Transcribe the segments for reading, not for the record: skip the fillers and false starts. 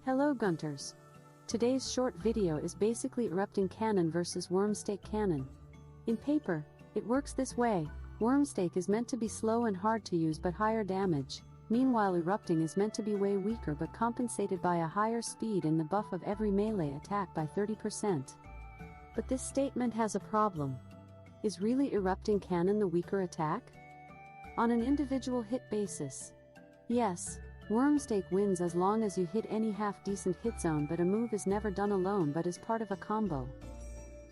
Hello Gunters. Today's short video is basically Erupting Cannon versus WyrmStake Cannon. In paper, it works this way: WyrmStake is meant to be slow and hard to use but higher damage, meanwhile Erupting is meant to be way weaker but compensated by a higher speed and the buff of every melee attack by 30%. But this statement has a problem. Is really Erupting Cannon the weaker attack? On an individual hit basis, yes, WyrmStake wins as long as you hit any half-decent hit zone, but a move is never done alone but is part of a combo.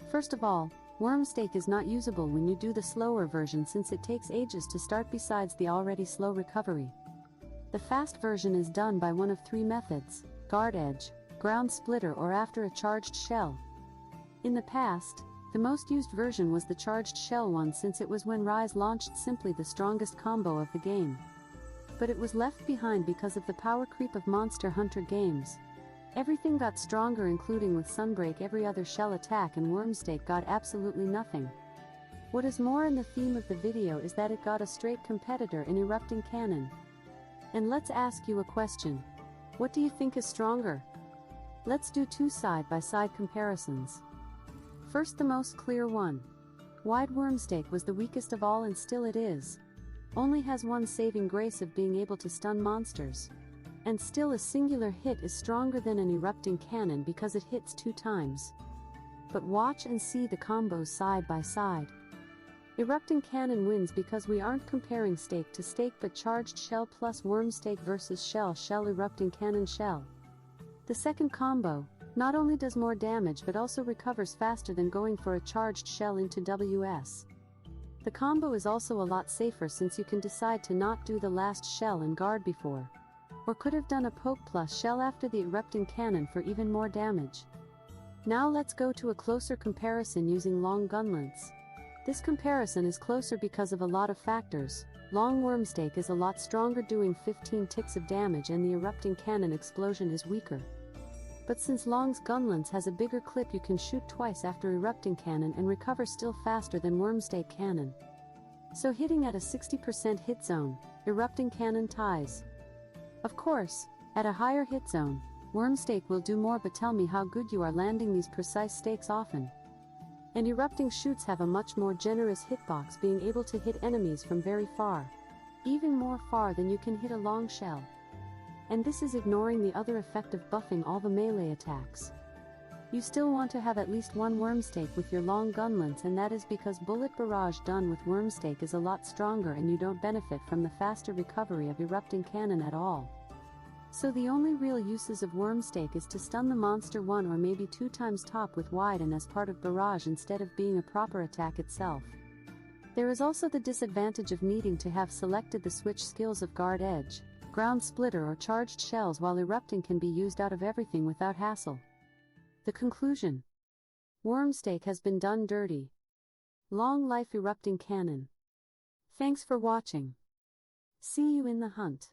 First of all, WyrmStake is not usable when you do the slower version since it takes ages to start besides the already slow recovery. The fast version is done by one of three methods: guard edge, ground splitter, or after a charged shell. In the past, the most used version was the charged shell one since it was when Rise launched simply the strongest combo of the game. But it was left behind because of the power creep of Monster Hunter games. Everything got stronger, including with Sunbreak every other shell attack, and WyrmStake got absolutely nothing. What is more in the theme of the video is that it got a straight competitor in Erupting Cannon. And let's ask you a question. What do you think is stronger? Let's do two side-by-side comparisons. First, the most clear one. Wide WyrmStake was the weakest of all and still it is. Only has one saving grace of being able to stun monsters. And still a singular hit is stronger than an Erupting Cannon because it hits 2 times. But watch and see the combos side by side. Erupting Cannon wins because we aren't comparing stake to stake but charged shell plus WyrmStake versus shell Erupting Cannon shell. The second combo not only does more damage but also recovers faster than going for a charged shell into WS. The combo is also a lot safer since you can decide to not do the last shell and guard before. Or could have done a poke plus shell after the Erupting Cannon for even more damage. Now let's go to a closer comparison using long gun lengths. This comparison is closer because of a lot of factors. Long WyrmStake is a lot stronger, doing 15 ticks of damage, and the Erupting Cannon explosion is weaker. But since Long's gun length has a bigger clip, you can shoot twice after Erupting Cannon and recover still faster than WyrmStake Cannon. So hitting at a 60% hit zone, Erupting Cannon ties. Of course, at a higher hit zone, WyrmStake will do more, but tell me how good you are landing these precise stakes often. And Erupting shoots have a much more generous hitbox, being able to hit enemies from very far. Even more far than you can hit a long shell. And this is ignoring the other effect of buffing all the melee attacks. You still want to have at least one WyrmStake with your long gun lengths, and that is because bullet barrage done with WyrmStake is a lot stronger and you don't benefit from the faster recovery of Erupting Cannon at all. So the only real uses of WyrmStake is to stun the monster 1 or maybe 2 times top with wide and as part of barrage instead of being a proper attack itself. There is also the disadvantage of needing to have selected the switch skills of guard edge, ground splitter, or charged shells, while Erupting can be used out of everything without hassle. The conclusion: WyrmStake has been done dirty. Long life Erupting Cannon. Thanks for watching. See you in the hunt.